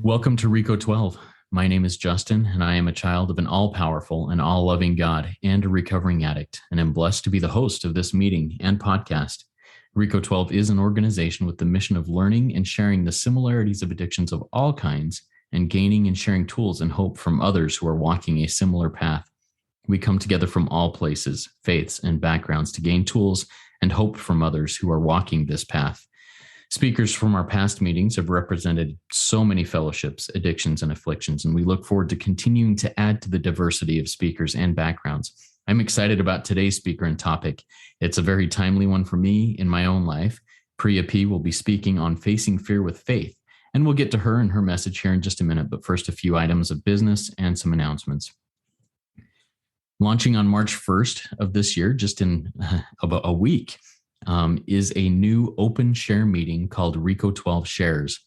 Welcome to Rico 12. My name is Justin, and I am a child of an all-powerful and all-loving God and a recovering addict, and am blessed to be the host of this meeting and podcast. Rico 12 is an organization with the mission of learning and sharing the similarities of addictions of all kinds and gaining and sharing tools and hope from others who are walking a similar path. We come together from all places, faiths, and backgrounds to gain tools and hope from others who are walking this path. Speakers from our past meetings have represented so many fellowships, addictions, and afflictions, and we look forward to continuing to add to the diversity of speakers and backgrounds. I'm excited about today's speaker and topic. It's a very timely one for me in my own life. Priya P will be speaking on facing fear with faith, and we'll get to her and her message here in just a minute, but first a few items of business and some announcements. Launching on March 1st of this year, just in about a week, is a new open share meeting called Rico 12 Shares.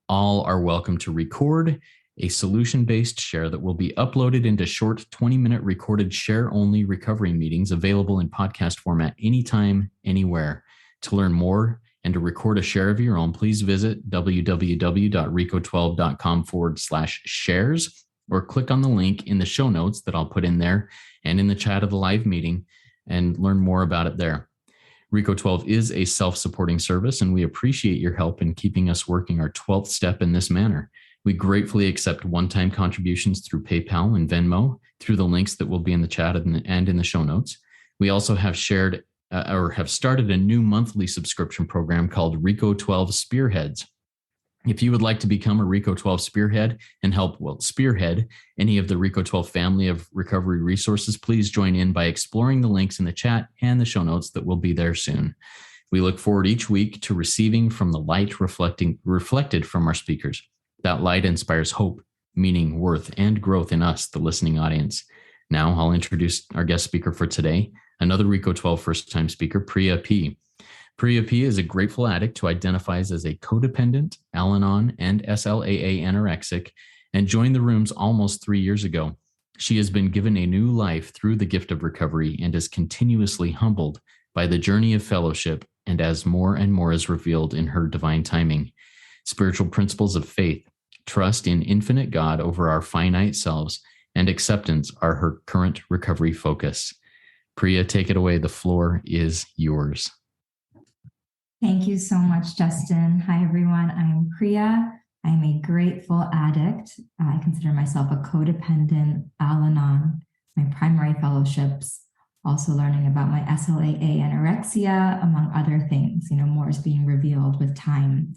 All are welcome to record a solution-based share that will be uploaded into short 20-minute recorded share-only recovery meetings available in podcast format anytime, anywhere. To learn more and to record a share of your own, please visit www.rico12.com/shares or click on the link in the show notes that I'll put in there and in the chat of the live meeting and learn more about it there. Rico 12 is a self-supporting service, and we appreciate your help in keeping us working our 12th step in this manner. We gratefully accept one-time contributions through PayPal and Venmo through the links that will be in the chat and in the show notes. We also have started a new monthly subscription program called Rico 12 Spearheads. If you would like to become a Rico 12 Spearhead and help spearhead any of the Rico 12 family of recovery resources, please join in by exploring the links in the chat and the show notes that will be there soon. We look forward each week to receiving from the light reflected from our speakers. That light inspires hope, meaning, worth, and growth in us, the listening audience. Now I'll introduce our guest speaker for today, another Rico 12 first-time speaker, Priya P. Priya P is a grateful addict who identifies as a codependent, Al-anon and SLAA anorexic, and joined the rooms almost 3 years ago. She has been given a new life through the gift of recovery and is continuously humbled by the journey of fellowship and as more and more is revealed in her divine timing. Spiritual principles of faith, trust in infinite God over our finite selves, and acceptance are her current recovery focus. Priya, take it away. The floor is yours. Thank you so much, Justin. Hi, everyone. I'm Priya. I'm a grateful addict. I consider myself a codependent, Al-anon, my primary fellowships, also learning about my SLAA anorexia, among other things. More is being revealed with time.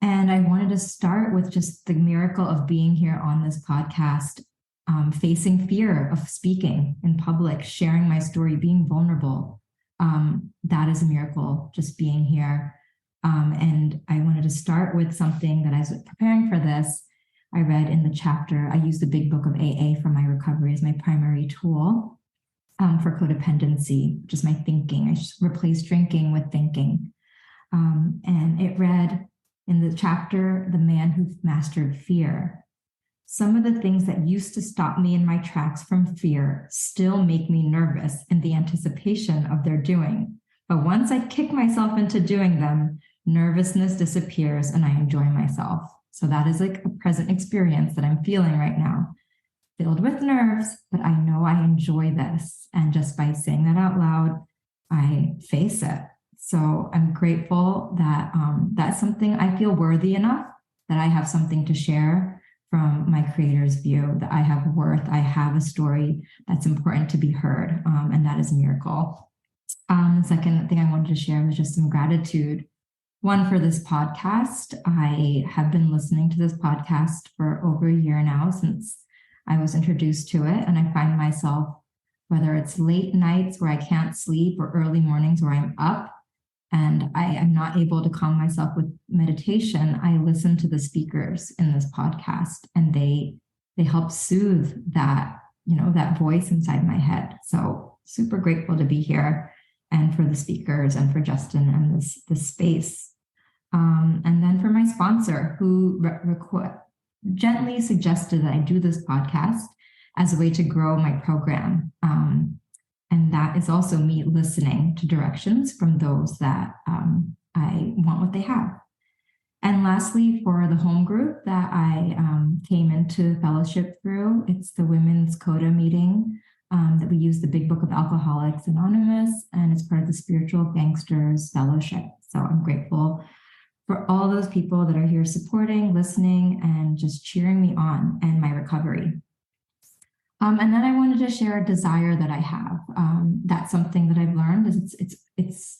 And I wanted to start with just the miracle of being here on this podcast, facing fear of speaking in public, sharing my story, being vulnerable. That is a miracle, just being here. And I wanted to start with something that I was preparing for this. I read in the chapter, I used the big book of AA for my recovery as my primary tool for codependency, which is my thinking. I just replaced drinking with thinking. And it read in the chapter, The Man Who Mastered Fear. Some of the things that used to stop me in my tracks from fear still make me nervous in the anticipation of their doing. But once I kick myself into doing them, nervousness disappears and I enjoy myself. So that is like a present experience that I'm feeling right now, filled with nerves, but I know I enjoy this. And just by saying that out loud, I face it. So I'm grateful that that's something I feel worthy enough that I have something to share from my creator's view, that I have worth, I have a story that's important to be heard, and that is a miracle. The second thing I wanted to share was just some gratitude. One, for this podcast. I have been listening to this podcast for over a year now, since I was introduced to it, and I find myself, whether it's late nights where I can't sleep or early mornings where I'm up, and I am not able to calm myself with meditation, I listen to the speakers in this podcast, and they help soothe that, that voice inside my head. So super grateful to be here, and for the speakers and for Justin and this space. And then for my sponsor, who gently suggested that I do this podcast as a way to grow my program. And that is also me listening to directions from those that I want what they have. And lastly, for the home group that I came into fellowship through, it's the Women's CODA meeting that we use the Big Book of Alcoholics Anonymous, and it's part of the Spiritual Gangsters Fellowship. So I'm grateful for all those people that are here supporting, listening, and just cheering me on and my recovery. And then I wanted to share a desire that I have. That's something that I've learned is it's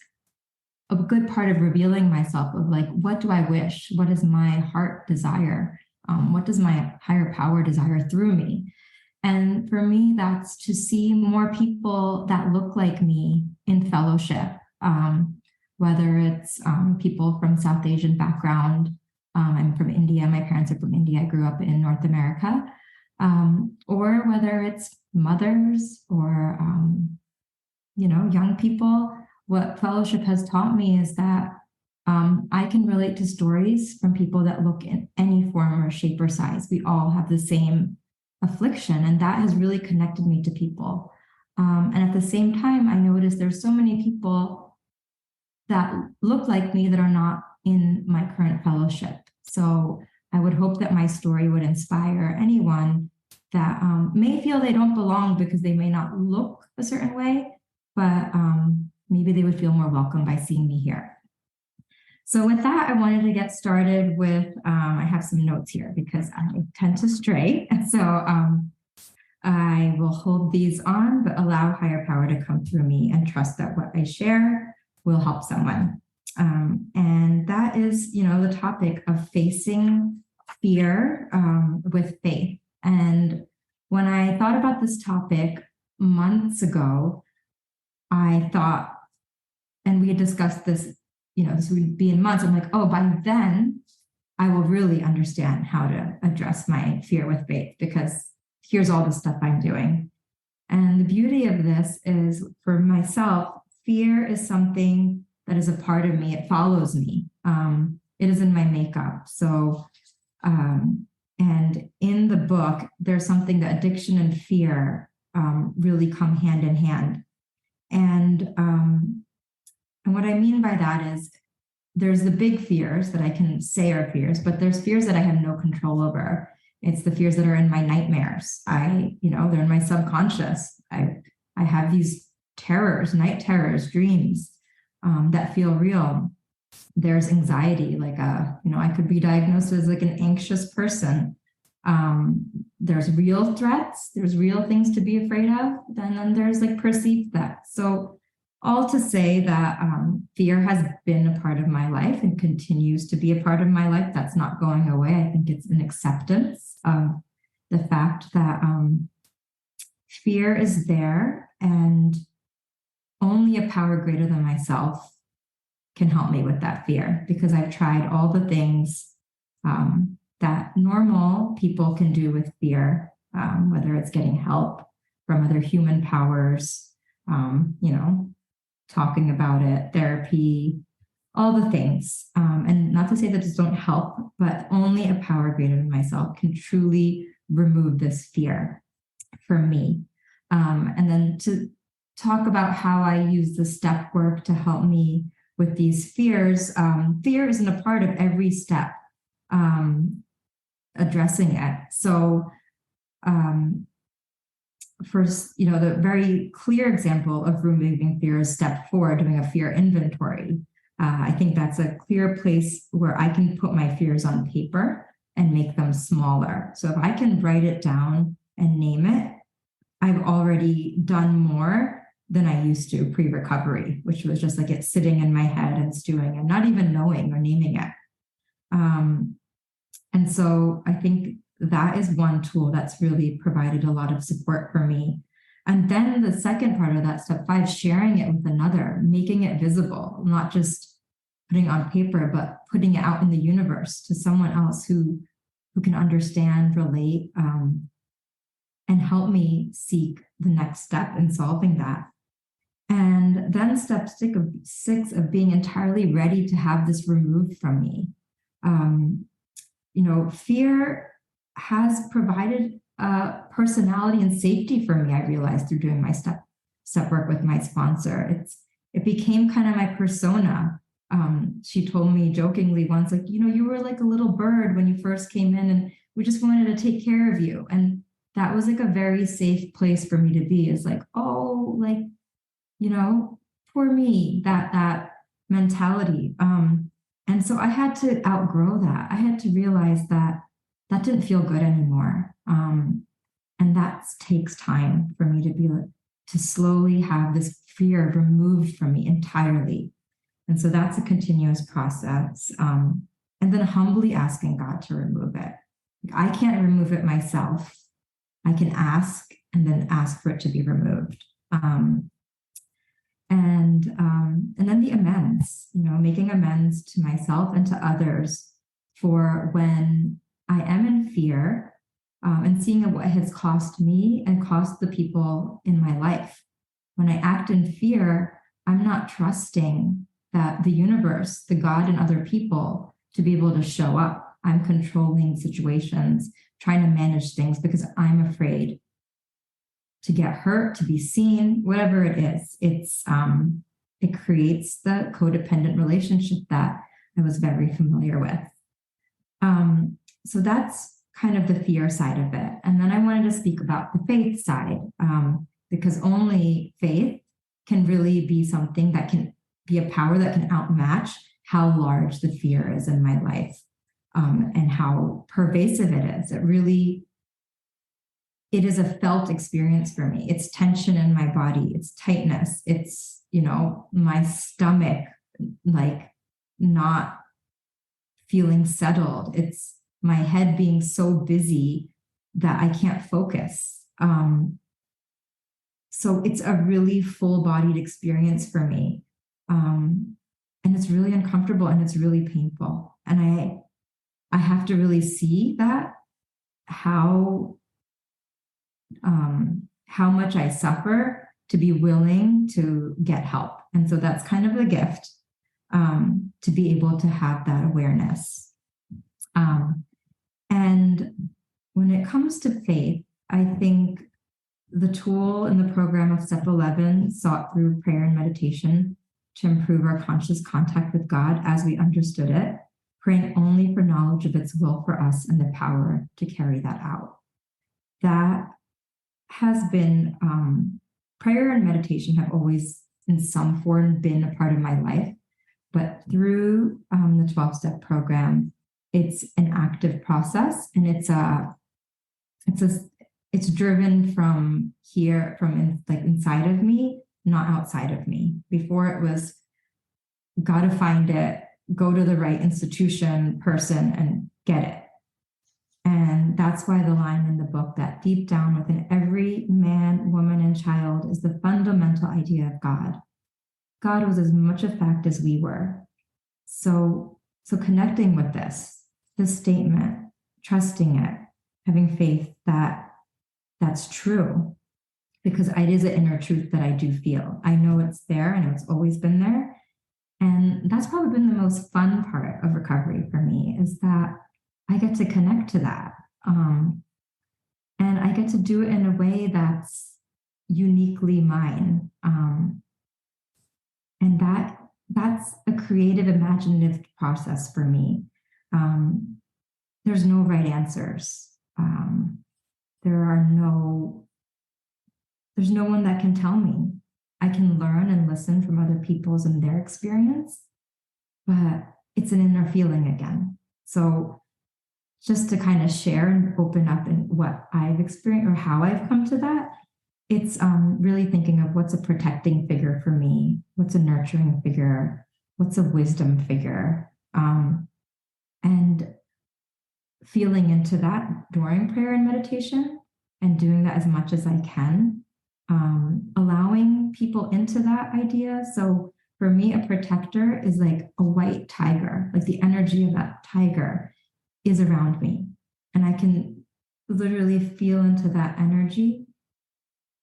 a good part of revealing myself of like, what do I wish? What is my heart desire? What does my higher power desire through me? And for me, that's to see more people that look like me in fellowship, whether it's people from South Asian background. I'm from India. My parents are from India. I grew up in North America. Or whether it's mothers or, young people. What fellowship has taught me is that I can relate to stories from people that look in any form or shape or size. We all have the same affliction, and that has really connected me to people. And at the same time, I noticed there's so many people that look like me that are not in my current fellowship. So I would hope that my story would inspire anyone that may feel they don't belong because they may not look a certain way, but maybe they would feel more welcome by seeing me here. So with that, I wanted to get started with, I have some notes here because I tend to stray. So I will hold these on, but allow higher power to come through me and trust that what I share will help someone. And that is, the topic of facing fear with faith. And when I thought about this topic months ago, I thought, and we had discussed this, this would be in months. I'm like, oh, by then I will really understand how to address my fear with faith because here's all the stuff I'm doing. And the beauty of this is for myself, fear is something that is a part of me. It follows me. It is in my makeup. So, and in the book, there's something that addiction and fear really come hand in hand. And what I mean by that is there's the big fears that I can say are fears, but there's fears that I have no control over. It's the fears that are in my nightmares. They're in my subconscious. I have these terrors, night terrors, dreams that feel real. There's anxiety, like I could be diagnosed as like an anxious person. There's real threats. There's real things to be afraid of. And then there's like perceived threats. So all to say that fear has been a part of my life and continues to be a part of my life. That's not going away. I think it's an acceptance of the fact that fear is there and only a power greater than myself can help me with that fear because I've tried all the things that normal people can do with fear, whether it's getting help from other human powers, talking about it, therapy, all the things. And not to say that these don't help, but only a power greater than myself can truly remove this fear for me. And then to talk about how I use the step work to help me with these fears. Fear isn't a part of every step addressing it. So first, the very clear example of removing fear is step 4, doing a fear inventory. I think that's a clear place where I can put my fears on paper and make them smaller. So if I can write it down and name it, I've already done more than I used to pre-recovery, which was just like it sitting in my head and stewing and not even knowing or naming it. And so I think that is one tool that's really provided a lot of support for me. And then the second part of that, step 5, sharing it with another, making it visible, not just putting it on paper, but putting it out in the universe to someone else who can understand, relate, and help me seek the next step in solving that. And then step 6 of being entirely ready to have this removed from me. Fear has provided personality and safety for me, I realized through doing my step work with my sponsor. It became kind of my persona. She told me jokingly once, like, you were like a little bird when you first came in, and we just wanted to take care of you. And that was like a very safe place for me to be, is like, oh, like, poor me, that mentality. And so I had to outgrow that. I had to realize that that didn't feel good anymore. And that takes time for me to be like, to slowly have this fear removed from me entirely. And so that's a continuous process. And then humbly asking God to remove it. I can't remove it myself. I can ask and then ask for it to be removed. And then the amends, making amends to myself and to others for when I am in fear, and seeing what it has cost me and cost the people in my life. When I act in fear, I'm not trusting that the universe, the God and other people to be able to show up. I'm controlling situations, trying to manage things because I'm afraid to get hurt, to be seen, whatever it is. It creates the codependent relationship that I was very familiar with. So that's kind of the fear side of it. And then I wanted to speak about the faith side, because only faith can really be something that can be a power that can outmatch how large the fear is in my life, and how pervasive it is. It is a felt experience for me. It's tension in my body. It's tightness. It's, my stomach, like, not feeling settled. It's my head being so busy that I can't focus. So it's a really full-bodied experience for me. And it's really uncomfortable and it's really painful. And I have to really see that, how much I suffer to be willing to get help. And so that's kind of the gift, to be able to have that awareness. And when it comes to faith, I think the tool in the program of Step 11 sought through prayer and meditation to improve our conscious contact with God as we understood it, praying only for knowledge of its will for us and the power to carry that out. That has been, prayer and meditation have always in some form been a part of my life, but through the 12-step program, it's an active process, and it's driven from here, inside of me, not outside of me. Before it was, gotta find it, go to the right institution, person, and get it. And that's why the line in the book, that deep down within every man, woman, and child is the fundamental idea of God. God was as much a fact as we were. So connecting with this statement, trusting it, having faith that that's true, because it is an inner truth that I do feel. I know it's there. I know it's always been there. And that's probably been the most fun part of recovery for me, is that I get to connect to that. And I get to do it in a way that's uniquely mine. And that's a creative, imaginative process for me. There's no right answers. There's no one that can tell me. I can learn and listen from other people's and their experience, but it's an inner feeling again. So just to kind of share and open up in what I've experienced or how I've come to that, it's really thinking of what's a protecting figure for me, what's a nurturing figure, what's a wisdom figure, and feeling into that during prayer and meditation, and doing that as much as I can, allowing people into that idea. So for me, a protector is like a white tiger, like the energy of that tiger is around me, and I can literally feel into that energy,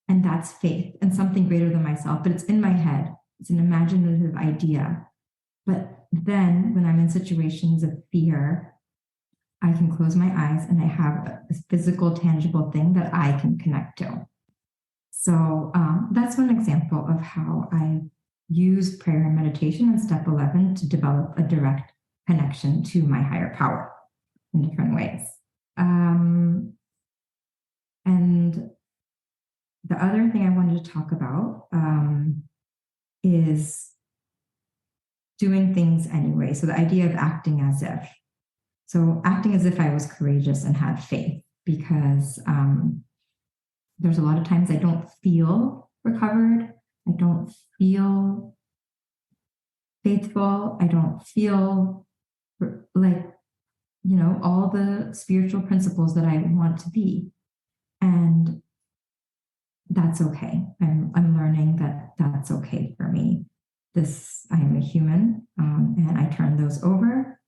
and that's faith and something greater than myself, but it's in my head. It's an imaginative idea. But then when I'm in situations of fear, I can close my eyes and I have a physical, tangible thing that I can connect to. So that's one example of how I use prayer and meditation in step 11 to develop a direct connection to my higher power in different ways. And the other thing I wanted to talk about is doing things anyway. So the idea of acting as if. So acting as if I was courageous and had faith, because there's a lot of times I don't feel recovered. I don't feel faithful. I don't feel like, all the spiritual principles that I want to be. And that's okay. I'm learning that that's okay for me. I'm a human, and I turn those over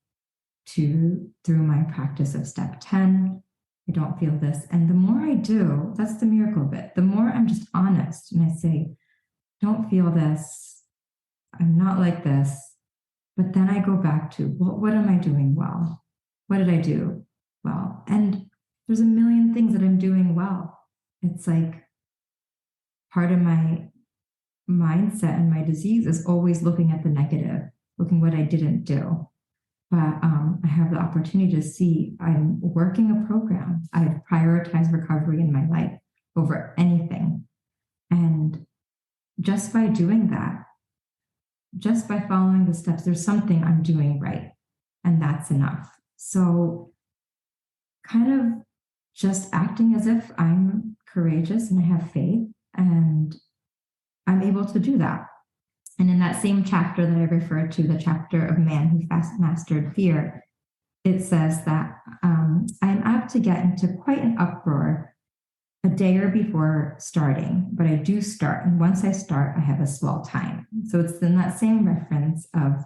through my practice of step 10. I don't feel this. And the more I do, that's the miracle bit. The more I'm just honest and I say, don't feel this. I'm not like this. But then I go back to, what am I doing well? What did I do well? And there's a million things that I'm doing well. It's like part of my mindset and my disease is always looking at the negative, looking what I didn't do. But I have the opportunity to see I'm working a program. I've prioritized recovery in my life over anything. And just by doing that, just by following the steps, there's something I'm doing right. And that's enough. So kind of just acting as if I'm courageous and I have faith, and I'm able to do that. And in that same chapter that I referred to, the chapter of Man Who Mastered Fear, it says that I am apt to get into quite an uproar a day or before starting, but I do start. And once I start, I have a swell time. So it's in that same reference of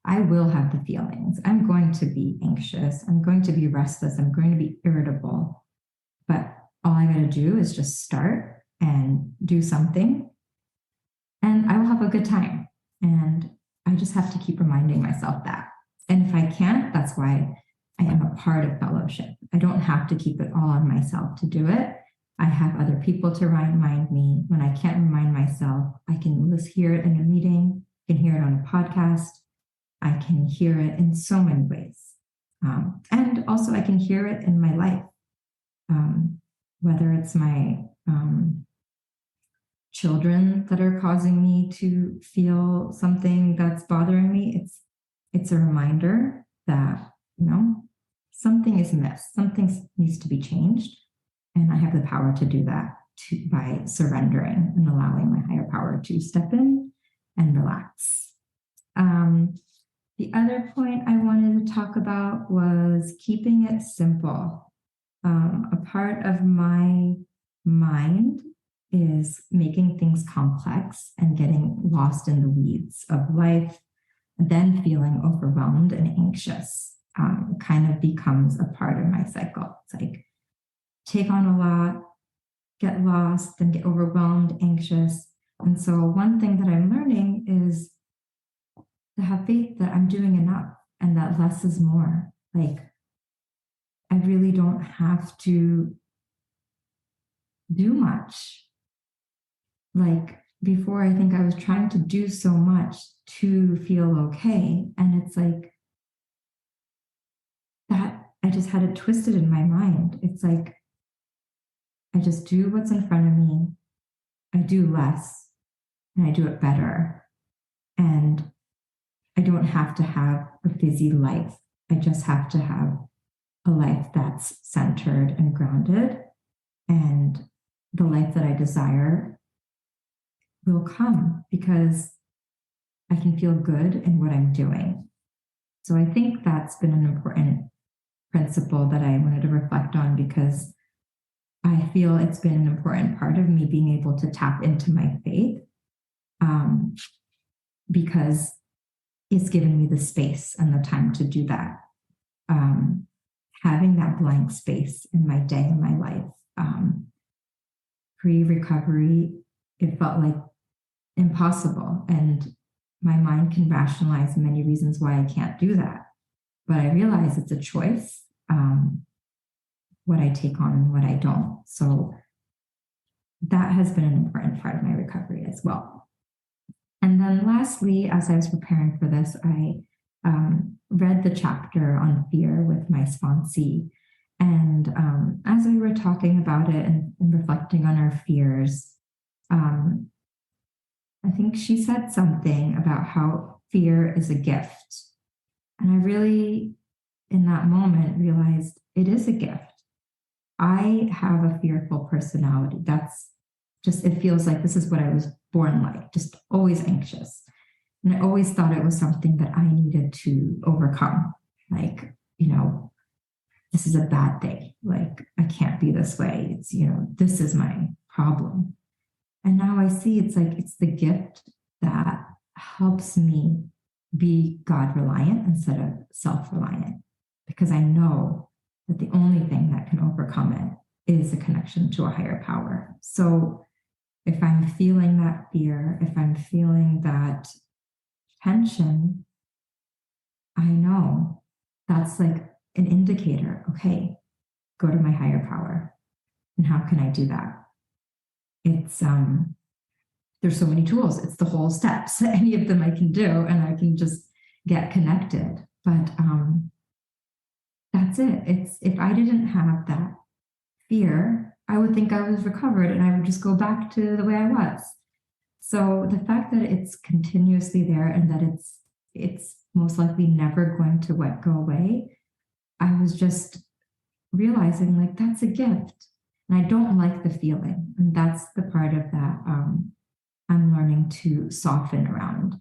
I will have the feelings. I'm going to be anxious. I'm going to be restless. I'm going to be irritable. But all I got to do is just start and do something, and I will have a good time. And I just have to keep reminding myself that. And if I can't, that's why I am a part of fellowship. I don't have to keep it all on myself to do it. I have other people to remind me. When I can't remind myself, I can hear it in a meeting, I can hear it on a podcast, I can hear it in so many ways. And also I can hear it in my life, whether it's my children that are causing me to feel something that's bothering me. It's a reminder that, something is missed, something needs to be changed. And I have the power to do that by surrendering and allowing my higher power to step in and relax. The other point I wanted to talk about was keeping it simple. A part of my mind is making things complex and getting lost in the weeds of life, and then feeling overwhelmed and anxious kind of becomes a part of my cycle. It's like take on a lot, get lost, then get overwhelmed, anxious. And so one thing that I'm learning is to have faith that I'm doing enough and that less is more. Like I really don't have to do much. Like before, I think I was trying to do so much to feel okay. And it's like that, I just had it twisted in my mind. It's like, I just do what's in front of me. I do less and I do it better. And I don't have to have a busy life. I just have to have a life that's centered and grounded. And the life that I desire will come because I can feel good in what I'm doing. So I think that's been an important principle that I wanted to reflect on, because I feel it's been an important part of me being able to tap into my faith, because it's given me the space and the time to do that. Having that blank space in my day and my life, pre-recovery, it felt like impossible. And my mind can rationalize many reasons why I can't do that. But I realize it's a choice, what I take on and what I don't. So that has been an important part of my recovery as well. And then lastly, as I was preparing for this, I read the chapter on fear with my sponsee. And as we were talking about it and reflecting on our fears, I think she said something about how fear is a gift. And I really, in that moment, realized it is a gift. I have a fearful personality. That's just, it feels like this is what I was born like, just always anxious. And I always thought it was something that I needed to overcome. Like, this is a bad thing. Like, I can't be this way. It's, this is my problem. And now I see it's like, it's the gift that helps me be God reliant instead of self reliant, because I know that the only thing that can overcome it is a connection to a higher power. So if I'm feeling that fear, if I'm feeling that tension, I know that's like an indicator. Okay, go to my higher power. And how can I do that? It's there's so many tools. It's the whole steps. Any of them I can do, and I can just get connected. But that's it. It's, if I didn't have that fear, I would think I was recovered and I would just go back to the way I was. So the fact that it's continuously there and that it's most likely never going to go away, I was just realizing like that's a gift. And I don't like the feeling. And that's the part of that I'm learning to soften around,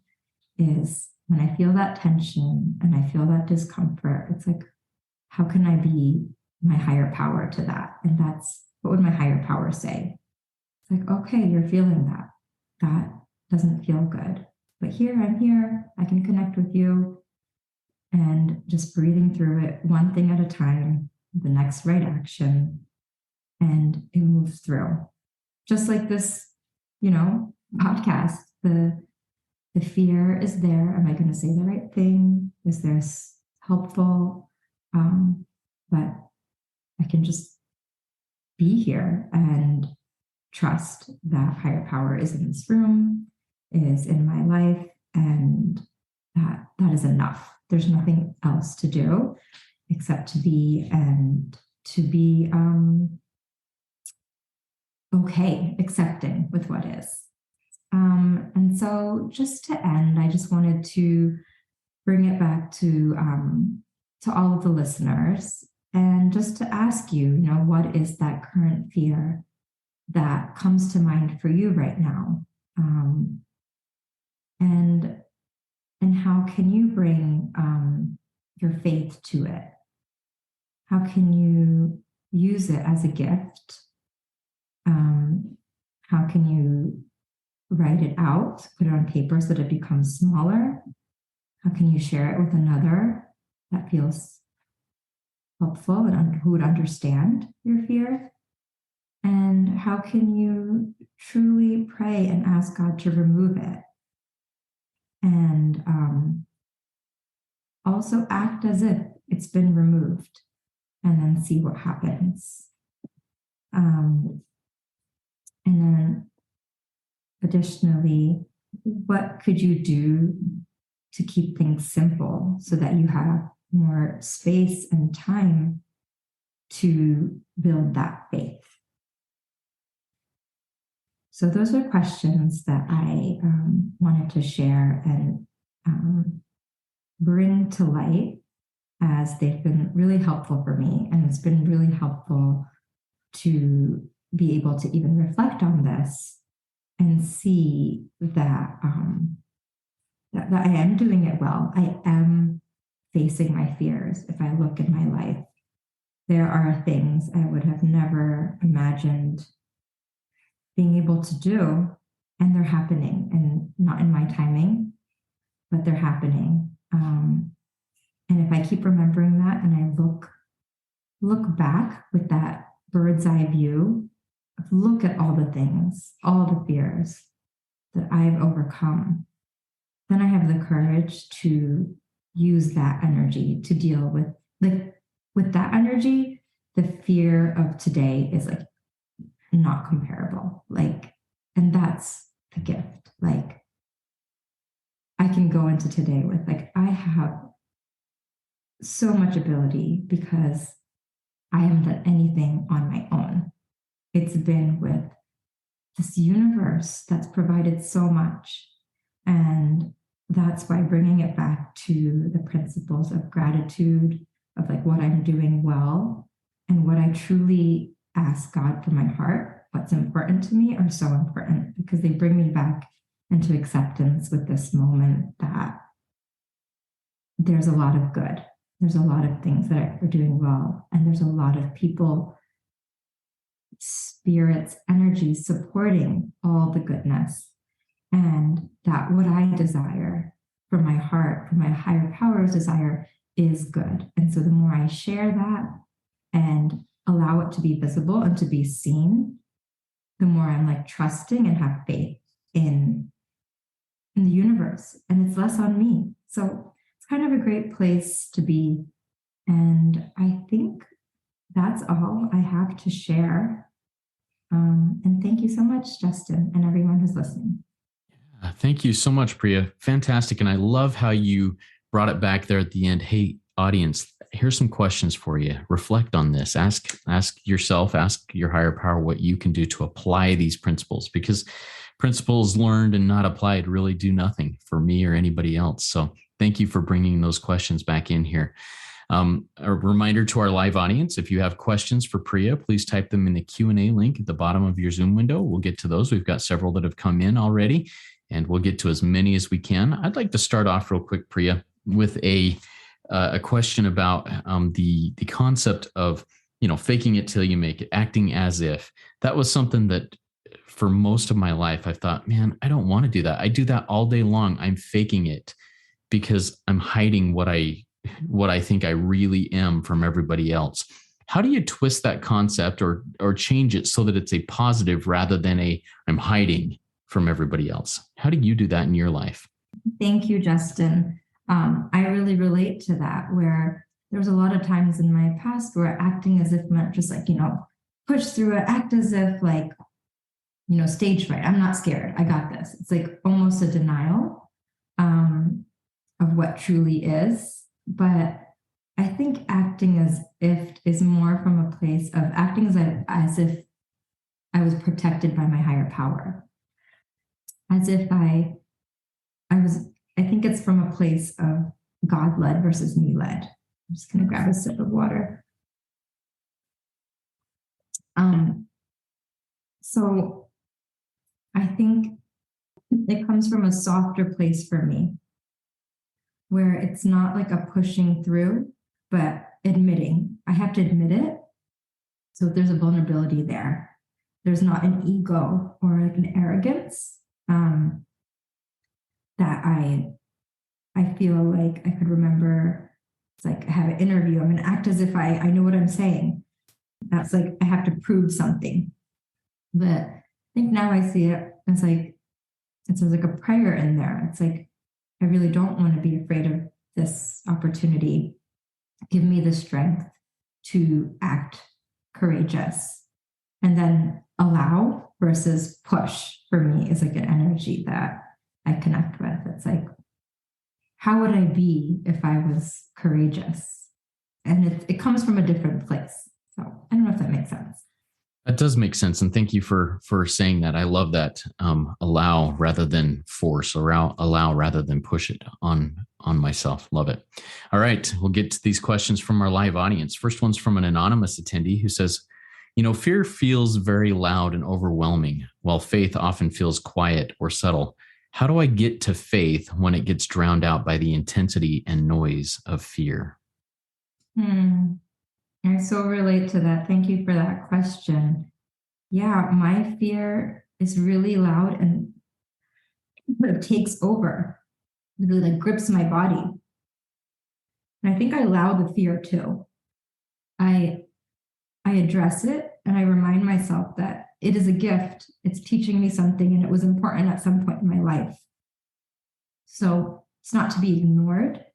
is when I feel that tension and I feel that discomfort, it's like, how can I be my higher power to that? And that's, what would my higher power say? It's like, okay, you're feeling that. That doesn't feel good. But here, I'm here. I can connect with you. And just breathing through it, one thing at a time, the next right action, and it moves through. Just like this, podcast, the fear is there. Am I going to say the right thing? Is this helpful? But I can just be here and trust that higher power is in this room, is in my life, and that is enough. There's nothing else to do except to be, and to be okay, accepting with what is. And so just to end, I just wanted to bring it back to all of the listeners, and just to ask you, what is that current fear that comes to mind for you right now? And how can you bring your faith to it? How can you use it as a gift? How can you write it out, put it on paper so that it becomes smaller? How can you share it with another that feels helpful and who would understand your fear? And how can you truly pray and ask God to remove it? And also act as if it's been removed, and then see what happens. And then additionally, what could you do to keep things simple so that you have more space and time to build that faith? So those are questions that I wanted to share and bring to light, as they've been really helpful for me. And it's been really helpful to be able to even reflect on this and see that, that I am doing it well. I am facing my fears. If I look in my life, there are things I would have never imagined being able to do, and they're happening, and not in my timing, but they're happening. And if I keep remembering that, and I look back with that bird's eye view, look at all the things, all the fears that I've overcome, then I have the courage to use that energy to deal with that energy. The fear of today is like not comparable. And that's the gift. I can go into today with like, I have so much ability because I haven't done anything on my own. It's been with this universe that's provided so much. And that's why bringing it back to the principles of gratitude, of like what I'm doing well, and what I truly ask God from my heart, what's important to me, are so important because they bring me back into acceptance with this moment that there's a lot of good. There's a lot of things that are doing well. And there's a lot of people, spirits, energies supporting all the goodness. And that what I desire from my heart, from my higher power's desire, is good. And so the more I share that and allow it to be visible and to be seen, the more I'm like trusting and have faith in the universe. And it's less on me. So it's kind of a great place to be. And I think that's all I have to share. And thank you so much, Justin, and everyone who's listening. Thank you so much, Priya. Fantastic. And I love how you brought it back there at the end. Hey, audience, here's some questions for you. Reflect on this. Ask yourself, ask your higher power what you can do to apply these principles, because principles learned and not applied really do nothing for me or anybody else. So thank you for bringing those questions back in here. A reminder to our live audience, if you have questions for Priya, please type them in the Q&A link at the bottom of your Zoom window. We'll get to those. We've got several that have come in already, and we'll get to as many as we can. I'd like to start off real quick, Priya, with a question about the concept of, faking it till you make it, acting as if. That was something that for most of my life, I thought, man, I don't want to do that. I do that all day long. I'm faking it because I'm hiding what I think I really am from everybody else. How do you twist that concept or change it so that it's a positive rather than I'm hiding from everybody else? How do you do that in your life? Thank you, Justin. I really relate to that, where there was a lot of times in my past where acting as if meant just like, push through it, act as if like, stage fright. I'm not scared. I got this. It's like almost a denial of what truly is. But I think acting as if is more from a place of acting as if I was protected by my higher power. As if I think it's from a place of God led versus me led. I'm just going to grab a sip of water. So I think it comes from a softer place for me, where it's not like a pushing through, but admitting. I have to admit it. So if there's a vulnerability there, there's not an ego or like an arrogance that I feel like I could remember. It's like I have an interview. I'm going to act as if I know what I'm saying. That's like I have to prove something. But I think now I see it as like it's like a prayer in there. It's like I really don't want to be afraid of this opportunity. Give me the strength to act courageous, and then allow versus push for me is like an energy that I connect with. It's like, how would I be if I was courageous? And it comes from a different place. So I don't know if that makes sense. That does make sense. And thank you for saying that. I love that. Allow rather than force, or allow rather than push it on myself. Love it. All right. We'll get to these questions from our live audience. First one's from an anonymous attendee who says, fear feels very loud and overwhelming, while faith often feels quiet or subtle. How do I get to faith when it gets drowned out by the intensity and noise of fear? I so relate to that. Thank you for that question. Yeah, my fear is really loud and it takes over. It really like grips my body. And I think I allow the fear too. I address it and I remind myself that it is a gift. It's teaching me something and it was important at some point in my life. So it's not to be ignored.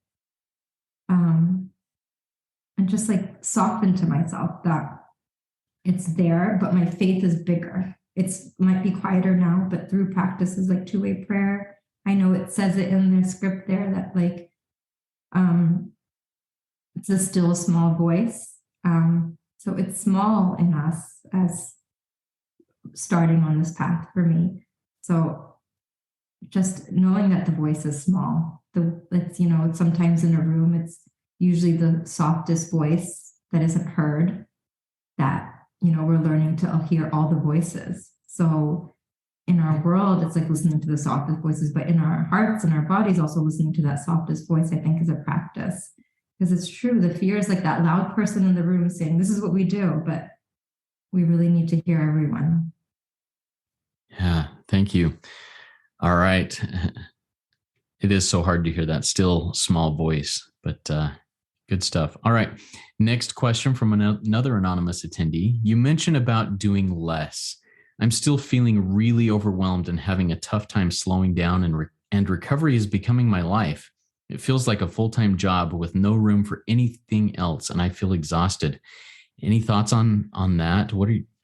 And just like soften to myself that it's there, but my faith is bigger. It's might be quieter now, but through practices like two-way prayer I know it says it in the script there that like, it's a still small voice. So it's small in us as starting on this path for me. So just knowing that the voice is small, it's, sometimes in a room, it's usually the softest voice that isn't heard, that, we're learning to hear all the voices. So in our world, it's like listening to the softest voices, but in our hearts and our bodies, also listening to that softest voice, I think is a practice. Because it's true, the fear is like that loud person in the room saying, this is what we do, but we really need to hear everyone. Yeah, thank you. All right. It is so hard to hear that still small voice, but good stuff. All right. Next question from another anonymous attendee. You mentioned about doing less. I'm still feeling really overwhelmed and having a tough time slowing down, and recovery is becoming my life. It feels like a full-time job with no room for anything else, and I feel exhausted. Any thoughts on that?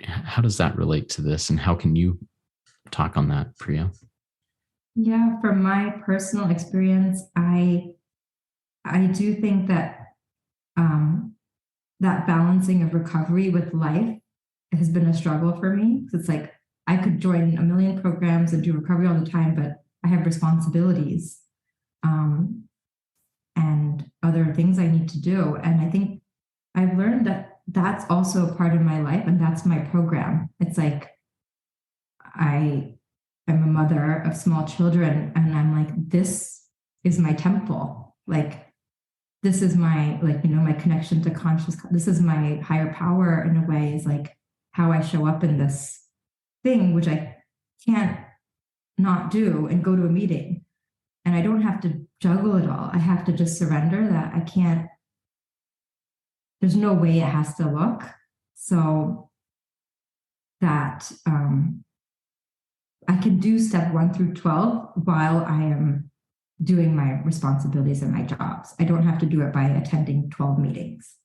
How does that relate to this, and how can you talk on that, Priya? Yeah, from my personal experience, I do think that that balancing of recovery with life has been a struggle for me. It's like I could join a million programs and do recovery all the time, but I have responsibilities and other things I need to do. And I think I've learned that that's also a part of my life, and that's my program. It's like I am a mother of small children, and I'm like, this is my temple. Like, this is my, my connection to conscious. This is my higher power in a way, is like how I show up in this thing, which I can't not do and go to a meeting. And I don't have to juggle it all. I have to just surrender that I can't, there's no way it has to look. So that I can do step 1 through 12 while I am doing my responsibilities and my jobs. I don't have to do it by attending 12 meetings.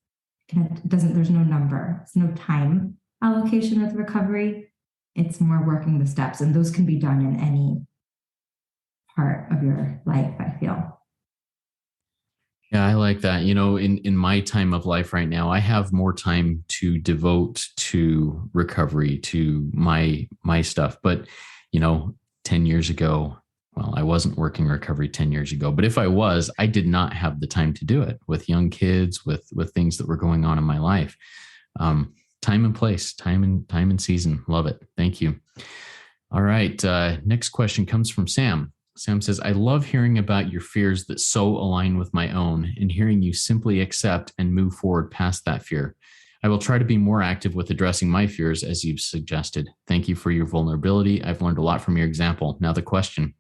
There's no number, there's no time allocation with recovery. It's more working the steps, and those can be done in any part of your life, I feel. Yeah, I like that. In my time of life right now, I have more time to devote to recovery, to my stuff. But, 10 years ago, well, I wasn't working recovery 10 years ago, but if I was, I did not have the time to do it with young kids, with things that were going on in my life. Time and place, time and season. Love it. Thank you. All right. Next question comes from Sam. Sam says, I love hearing about your fears that so align with my own, and hearing you simply accept and move forward past that fear. I will try to be more active with addressing my fears as you've suggested. Thank you for your vulnerability. I've learned a lot from your example. Now the question,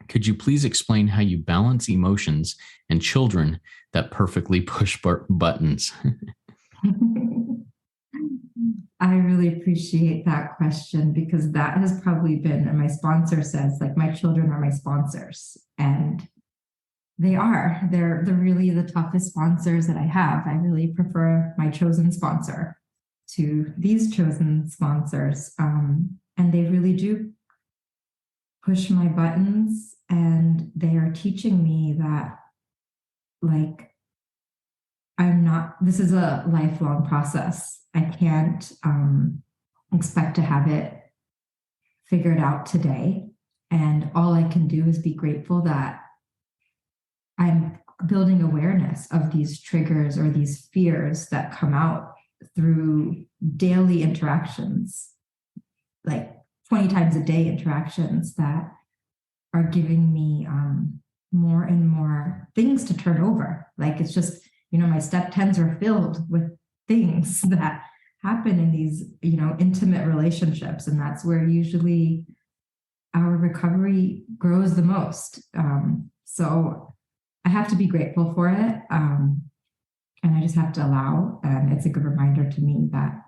could you please explain how you balance emotions and children that perfectly push buttons? I really appreciate that question, because that has probably been, and my sponsor says, like, my children are my sponsors, and they're really the toughest sponsors that I have. I really prefer my chosen sponsor to these chosen sponsors. And they really do push my buttons, and they are teaching me that, like, this is a lifelong process. I can't expect to have it figured out today. And all I can do is be grateful that I'm building awareness of these triggers or these fears that come out through daily interactions, like 20 times a day interactions that are giving me more and more things to turn over. Like, it's just, my step 10s are filled with things that happen in these, intimate relationships. And that's where usually our recovery grows the most. So I have to be grateful for it. And I just have to allow, and it's a good reminder to me that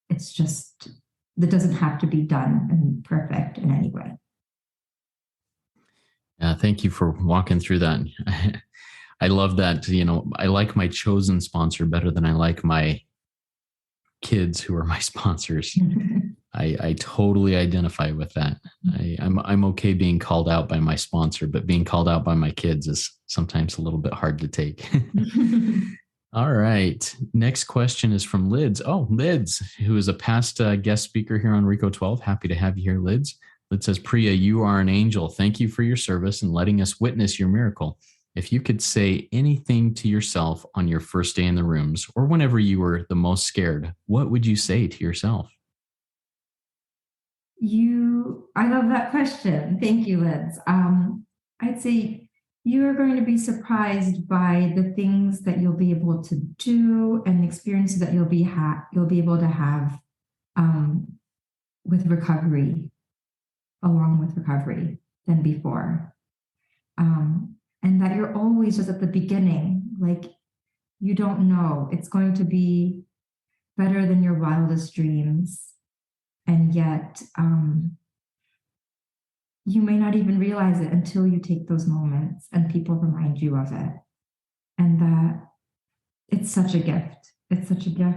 that doesn't have to be done and perfect in any way. Yeah, thank you for walking through that. I love that. I like my chosen sponsor better than I like my kids who are my sponsors. I totally identify with that. I'm okay being called out by my sponsor, but being called out by my kids is sometimes a little bit hard to take. All right. Next question is from Lids. Oh, Lids, who is a past guest speaker here on Rico 12. Happy to have you here, Lids. Lids says, Priya, you are an angel. Thank you for your service and letting us witness your miracle. If you could say anything to yourself on your first day in the rooms or whenever you were the most scared, what would you say to yourself? I love that question. Thank you, Liz. I'd say you are going to be surprised by the things that you'll be able to do and the experiences that you'll be able to have with recovery, along with recovery than before. And that you're always just at the beginning, like you don't know. It's going to be better than your wildest dreams. And yet, you may not even realize it until you take those moments and people remind you of it. And that it's such a gift. It's such a gift.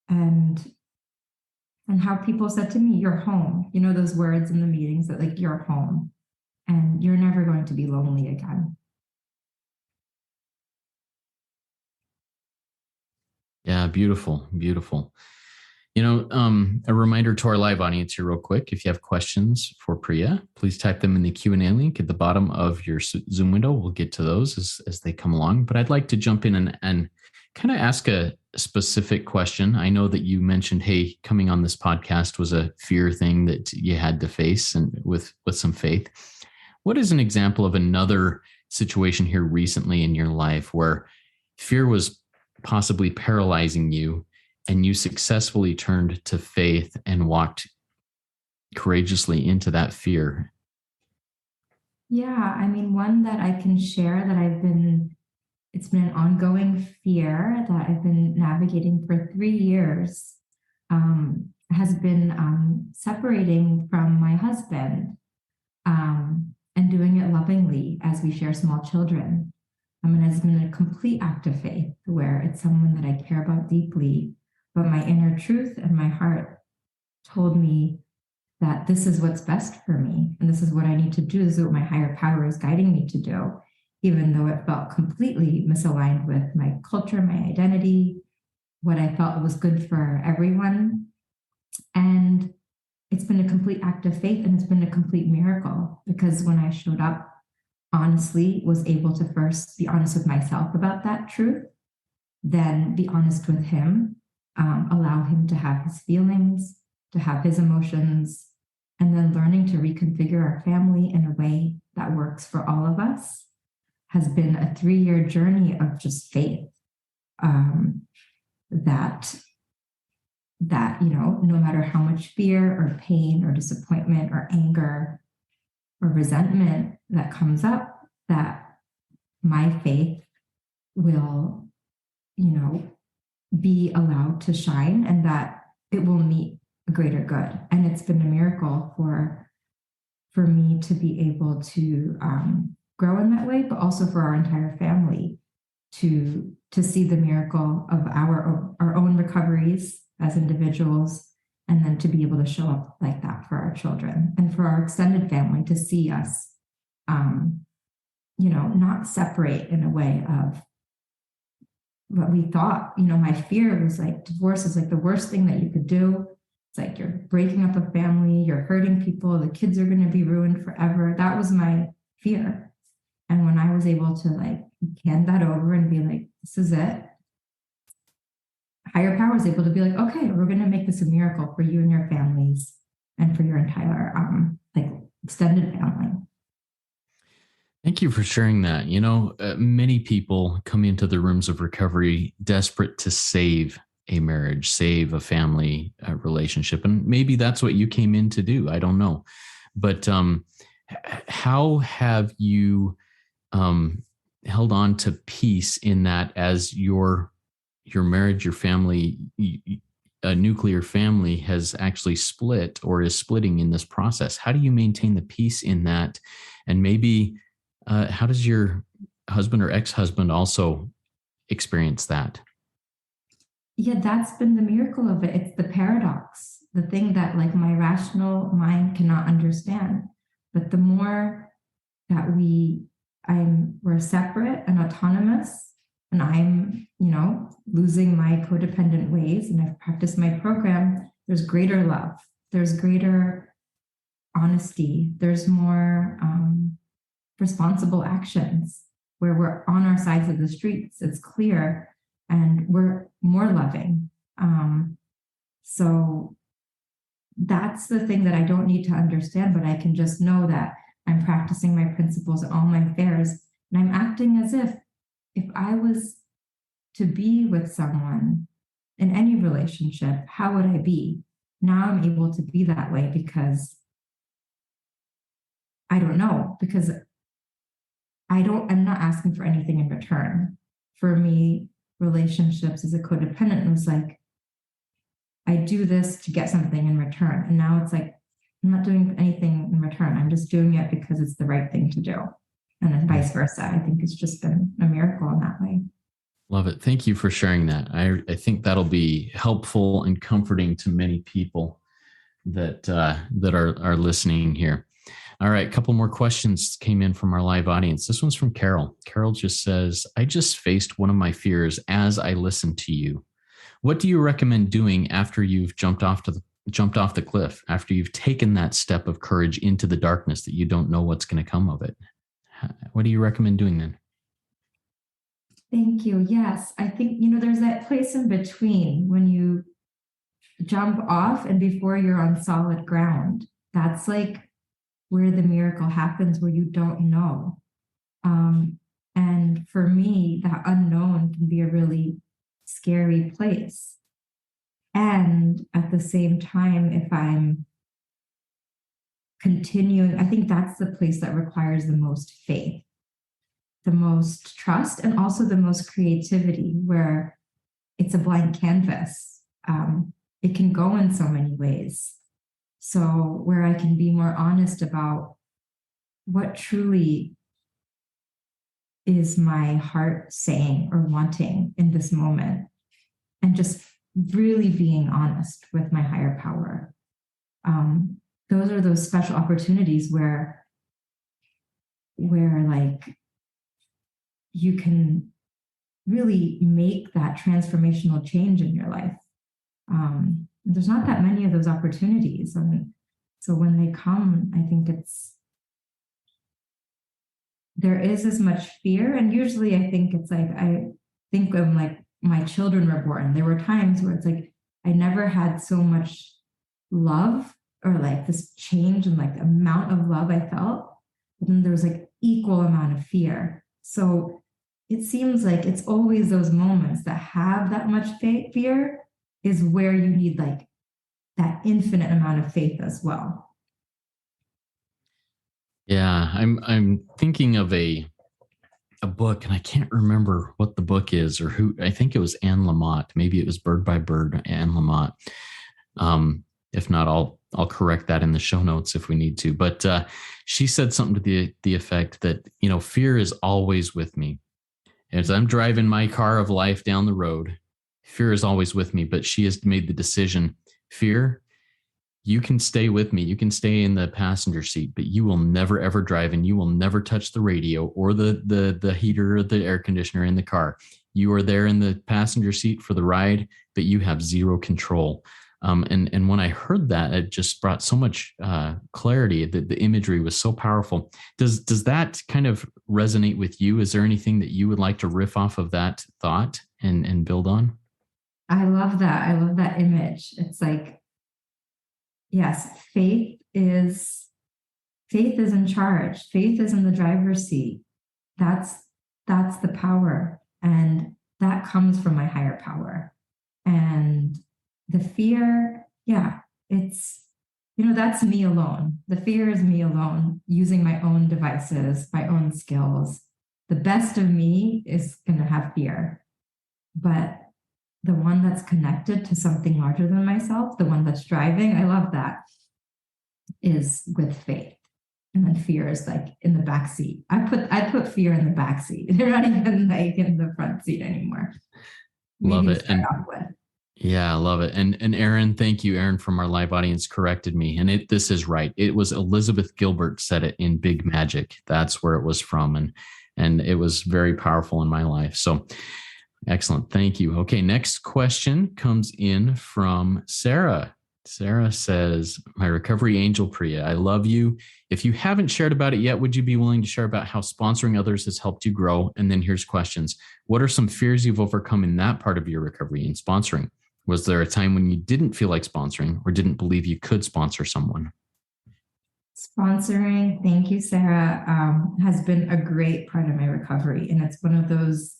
And how people said to me, you're home. You know, those words in the meetings that like, you're home and you're never going to be lonely again. Yeah, beautiful, beautiful. You know, a reminder to our live audience here real quick. If you have questions for Priya, please type them in the Q&A link at the bottom of your Zoom window. We'll get to those as they come along. But I'd like to jump in and kind of ask a specific question. I know that you mentioned, hey, coming on this podcast was a fear thing that you had to face and with some faith. What is an example of another situation here recently in your life where fear was possibly paralyzing you and you successfully turned to faith and walked courageously into that fear? Yeah, I mean, one that I can share that it's been an ongoing fear that I've been navigating for 3 years, has been separating from my husband, and doing it lovingly as we share small children. I mean, it's been a complete act of faith where it's someone that I care about deeply, but my inner truth and my heart told me that this is what's best for me. And this is what I need to do. This is what my higher power is guiding me to do, even though it felt completely misaligned with my culture, my identity, what I felt was good for everyone. And it's been a complete act of faith and it's been a complete miracle because when I showed up, honestly, was able to first be honest with myself about that truth, then be honest with him, allow him to have his feelings, to have his emotions, and then learning to reconfigure our family in a way that works for all of us has been a 3-year journey of just faith. That, you know, no matter how much fear or pain or disappointment or anger or resentment that comes up, that my faith will, you know, be allowed to shine and that it will meet a greater good. And it's been a miracle for me to be able to grow in that way, but also for our entire family to see the miracle of our own recoveries as individuals, and then to be able to show up like that for our children and for our extended family to see us, you know, not separate in a way of what we thought. You know, my fear was like divorce is like the worst thing that you could do. It's like you're breaking up a family, you're hurting people, the kids are going to be ruined forever. That was my fear. And when I was able to like hand that over and be like, this is it, higher power is able to be like, okay, we're going to make this a miracle for you and your families and for your entire like extended family. Thank you for sharing that. You know, many people come into the rooms of recovery desperate to save a marriage, save a family relationship. And maybe that's what you came in to do. I don't know. But how have you held on to peace in that as your marriage, your family, a nuclear family has actually split or is splitting in this process? How do you maintain the peace in that? And maybe how does your husband or ex-husband also experience that? yeah, that's been the miracle of it. It's the paradox, the thing that like my rational mind cannot understand. But the more that we're separate and autonomous, and I'm, losing my codependent ways, and I've practiced my program, there's greater love, there's greater honesty, there's more responsible actions where we're on our sides of the streets. It's clear, and we're more loving. So that's the thing that I don't need to understand, but I can just know that I'm practicing my principles in all my affairs, and I'm acting as if I was to be with someone in any relationship, how would I be? Now I'm able to be that way because I don't know, because I'm not asking for anything in return. For me, relationships as a codependent was like, I do this to get something in return. And now it's like, I'm not doing anything in return. I'm just doing it because it's the right thing to do. And then vice versa. I think it's just been a miracle in that way. Love it. Thank you for sharing that. I think that'll be helpful and comforting to many people that are listening here. All right, a couple more questions came in from our live audience. This one's from Carol. Carol just says, I just faced one of my fears as I listened to you. What do you recommend doing after you've jumped off the cliff, after you've taken that step of courage into the darkness that you don't know what's going to come of it? What do you recommend doing then? Thank you. Yes, I think, there's that place in between when you jump off and before you're on solid ground. That's like where the miracle happens, where you don't know. And for me, that unknown can be a really scary place. And at the same time, if I'm continuing, I think that's the place that requires the most faith, the most trust, and also the most creativity, where it's a blank canvas. It can go in so many ways. So where I can be more honest about what truly is my heart saying or wanting in this moment, and just really being honest with my higher power. Those are those special opportunities where like you can really make that transformational change in your life. There's not that many of those opportunities. And so when they come, I think there is as much fear. And usually I think it's like, I think of like my children were born. There were times where it's like, I never had so much love, or like this change in like the amount of love I felt. But then there was like equal amount of fear. So it seems like it's always those moments that have that much fear is where you need like that infinite amount of faith as well. Yeah, I'm thinking of a book, and I can't remember what the book is or who. I think it was Anne Lamott. Maybe it was Bird by Bird, Anne Lamott. If not, I'll correct that in the show notes if we need to. But she said something to the effect that, fear is always with me. As I'm driving my car of life down the road, fear is always with me. But she has made the decision, fear, you can stay with me. You can stay in the passenger seat, but you will never, ever drive, and you will never touch the radio or the heater or the air conditioner in the car. You are there in the passenger seat for the ride, but you have zero control. And when I heard that, it just brought so much clarity. The imagery was so powerful. Does that kind of resonate with you? Is there anything that you would like to riff off of that thought and build on? I love that. I love that image. It's like, yes, faith is in charge. Faith is in the driver's seat. That's the power. And that comes from my higher power. And the fear, yeah, it's, that's me alone. The fear is me alone, using my own devices, my own skills. The best of me is going to have fear. But the one that's connected to something larger than myself, the one that's driving, I love that, is with faith. And then fear is like in the back seat. I put fear in the back seat. They're not even like in the front seat anymore. Love Maybe it. And Yeah, I love it. And Aaron, thank you. Aaron from our live audience corrected me. And this is right. It was Elizabeth Gilbert said it in Big Magic. That's where it was from. And it was very powerful in my life. So excellent. Thank you. Okay, next question comes in from Sarah. Sarah says, "My recovery angel, Priya, I love you. If you haven't shared about it yet, would you be willing to share about how sponsoring others has helped you grow?" And then here's questions. What are some fears you've overcome in that part of your recovery in sponsoring? Was there a time when you didn't feel like sponsoring or didn't believe you could sponsor someone? Sponsoring, thank you, Sarah, has been a great part of my recovery. And it's one of those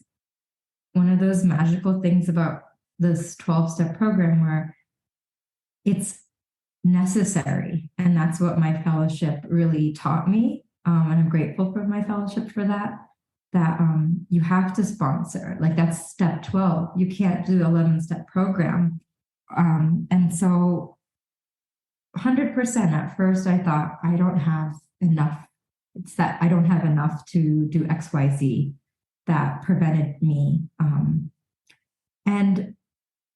magical things about this 12-step program where it's necessary. And that's what my fellowship really taught me. And I'm grateful for my fellowship for that. That you have to sponsor. Like that's step 12. You can't do the 11-step program. And so 100% at first I thought I don't have enough. It's that I don't have enough to do XYZ that prevented me. And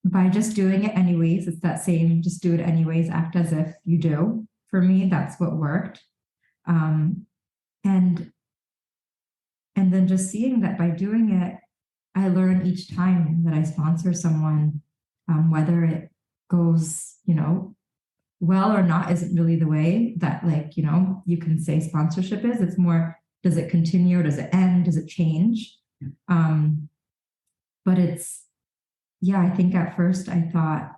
by just doing it anyways, it's that same, just do it anyways, act as if you do. For me, that's what worked. Um, and and then just seeing that by doing it, I learn each time that I sponsor someone, whether it goes, well or not isn't really the way that, like, you can say sponsorship is. It's more, does it continue? Does it end? Does it change? But it's, yeah, I think at first I thought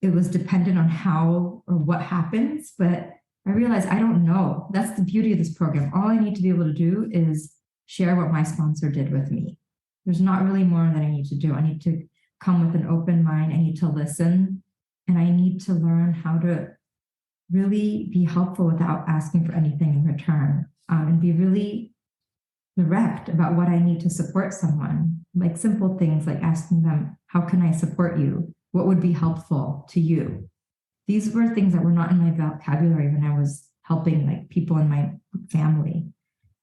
it was dependent on how or what happens, but I realized I don't know. That's the beauty of this program. All I need to be able to do is share what my sponsor did with me. There's not really more that I need to do. I need to come with an open mind. I need to listen, and I need to learn how to really be helpful without asking for anything in return, and be really direct about what I need to support someone. Like simple things like asking them, how can I support you? What would be helpful to you? These were things that were not in my vocabulary when I was helping like people in my family.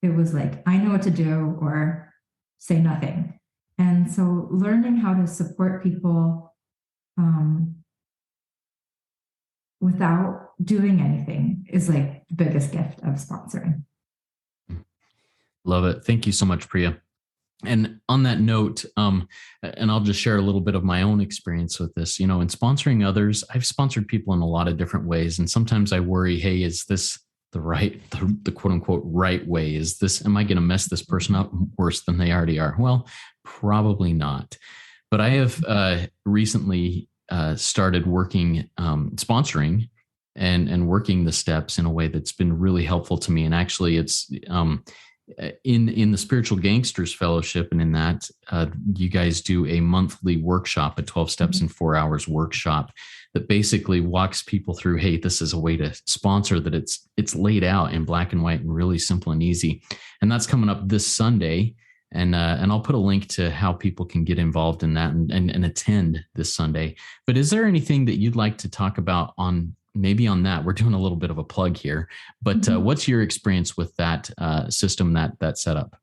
It was like, I know what to do or say nothing. And so learning how to support people without doing anything is like the biggest gift of sponsoring. Love it. Thank you so much, Priya. And on that note, and I'll just share a little bit of my own experience with this. In sponsoring others, I've sponsored people in a lot of different ways. And sometimes I worry, hey, is this the quote unquote right way? Am I going to mess this person up worse than they already are? Well, probably not. But I have recently started working, sponsoring and working the steps in a way that's been really helpful to me. And actually it's, in the Spiritual Gangsters Fellowship, and in that, you guys do a monthly workshop, a 12 steps in 4 hours workshop that basically walks people through, hey, this is a way to sponsor that it's laid out in black and white and really simple and easy. And that's coming up this Sunday. And I'll put a link to how people can get involved in that and attend this Sunday. But is there anything that you'd like to talk about on that? We're doing a little bit of a plug here, but what's your experience with that system, that setup?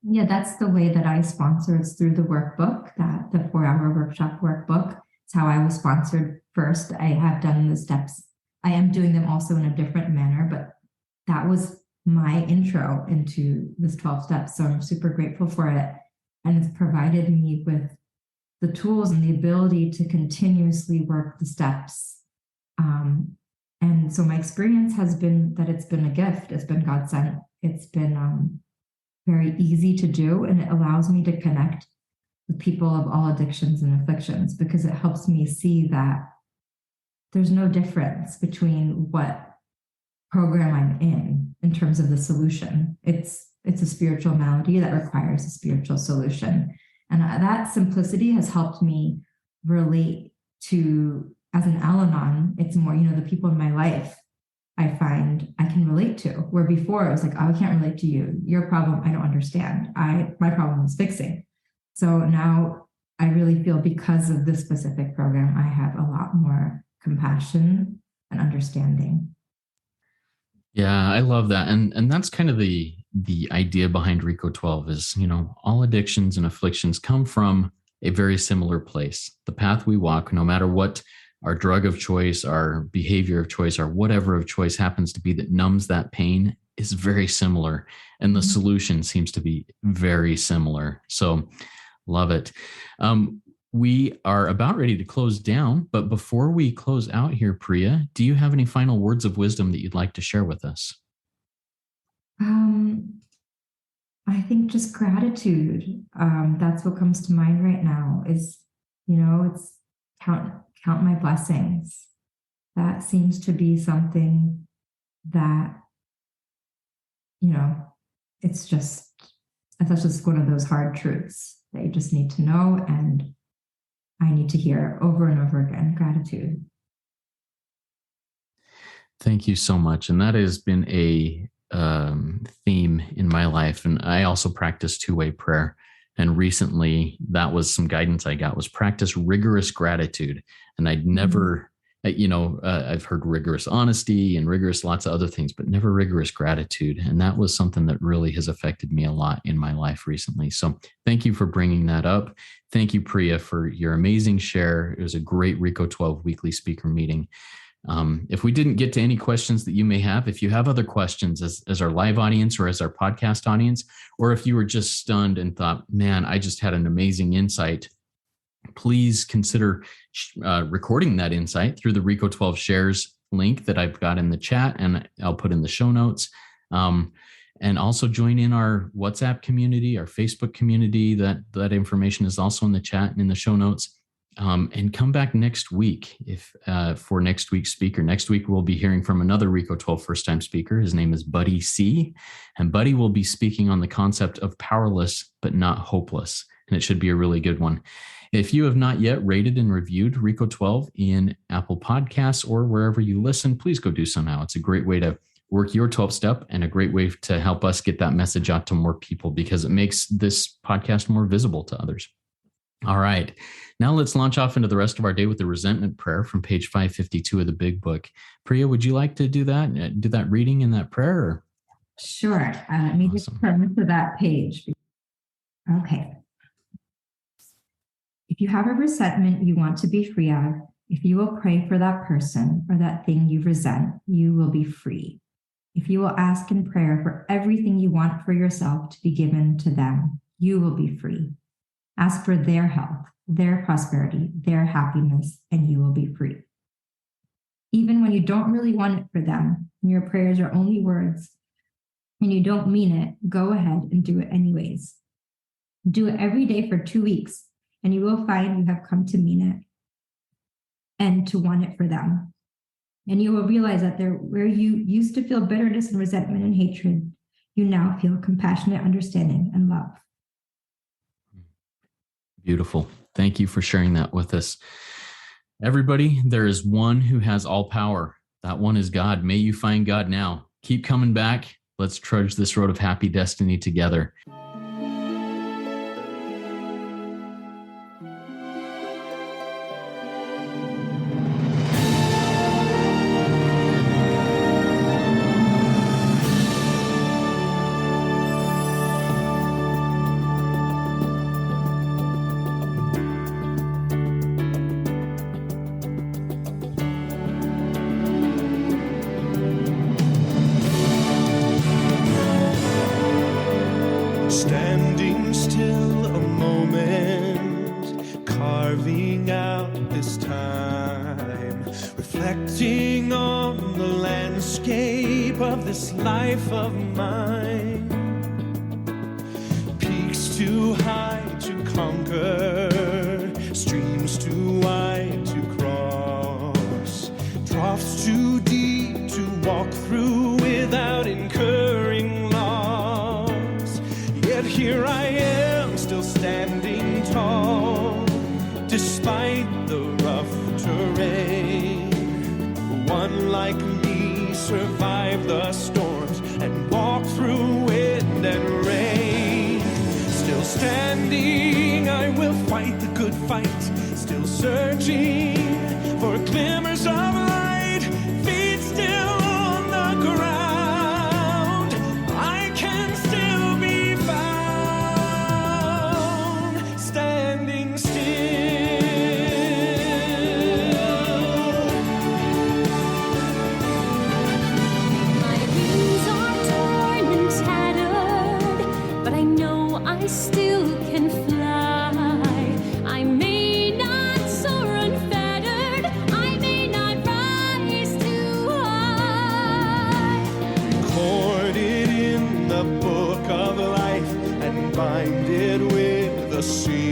Yeah, that's the way that I sponsor. It's through the workbook, that the 4-hour workshop workbook. It's how I was sponsored first. I have done the steps. I am doing them also in a different manner, but that was my intro into this 12 steps. So I'm super grateful for it. And it's provided me with the tools and the ability to continuously work the steps. And so my experience has been that it's been a gift. It's been God sent. It's been very easy to do, and it allows me to connect with people of all addictions and afflictions, because it helps me see that there's no difference between what program I'm in terms of the solution. It's a spiritual malady that requires a spiritual solution. And that simplicity has helped me relate to, as an Al-anon, it's more, the people in my life I find I can relate to, where before it was like, oh, I can't relate to you. Your problem, I don't understand. My problem is fixing. So now I really feel, because of this specific program, I have a lot more compassion and understanding. Yeah, I love that. And that's kind of the idea behind RICO 12 is, all addictions and afflictions come from a very similar place. The path we walk, no matter what our drug of choice, our behavior of choice, our whatever of choice happens to be that numbs that pain, is very similar. And the solution seems to be very similar. So love it. We are about ready to close down, but before we close out here, Priya, do you have any final words of wisdom that you'd like to share with us? I think just gratitude. That's what comes to mind right now is, it's count my blessings. That seems to be something that, that's just one of those hard truths that you just need to know. And I need to hear over and over again. Gratitude. Thank you so much. And that has been a theme in my life. And I also practice two-way prayer. And recently, that was some guidance I got, was practice rigorous gratitude. And I'd never, I've heard rigorous honesty and rigorous lots of other things, but never rigorous gratitude. And that was something that really has affected me a lot in my life recently. So thank you for bringing that up. Thank you, Priya, for your amazing share. It was a great RICO 12 weekly speaker meeting. If we didn't get to any questions that you may have, if you have other questions as our live audience or as our podcast audience, or if you were just stunned and thought, man, I just had an amazing insight, please consider recording that insight through the RICO 12 shares link that I've got in the chat and I'll put in the show notes. And also join in our WhatsApp community, our Facebook community. That information is also in the chat and in the show notes. And come back next week for next week's speaker. Next week, we'll be hearing from another RICO 12 first-time speaker. His name is Buddy C. And Buddy will be speaking on the concept of powerless but not hopeless. And it should be a really good one. If you have not yet rated and reviewed RICO 12 in Apple Podcasts or wherever you listen, please go do so now. It's a great way to work your 12 step and a great way to help us get that message out to more people because it makes this podcast more visible to others. All right. Now let's launch off into the rest of our day with the resentment prayer from page 552 of the Big Book. Priya, would you like to do that? Do that reading in that prayer? Or? Sure. Let me just turn to that page. Okay. If you have a resentment you want to be free of, if you will pray for that person or that thing you resent, you will be free. If you will ask in prayer for everything you want for yourself to be given to them, you will be free. Ask for their health, their prosperity, their happiness, and you will be free. Even when you don't really want it for them, and your prayers are only words, and you don't mean it, go ahead and do it anyways. Do it every day for 2 weeks, and you will find you have come to mean it and to want it for them. And you will realize that where you used to feel bitterness and resentment and hatred, you now feel compassionate understanding and love. Beautiful. Thank you for sharing that with us. Everybody, there is one who has all power. That one is God. May you find God now. Keep coming back. Let's trudge this road of happy destiny together. Standing still a moment, carving out this time, reflecting on the landscape of this life of mine. Peaks too high to conquer, streams too wide to cross, troughs too deep to walk through without incurring loss. Yet here I am, still standing tall, despite the rough terrain. One like me survived the storms and walked through wind and rain. Still standing, I will fight the good fight, still searching for glimmers of light, feet still on the ground. I can still be found, standing still. though I still can fly. I may not soar unfettered, I may not rise too high. Recorded in the book of life and bind it with the seal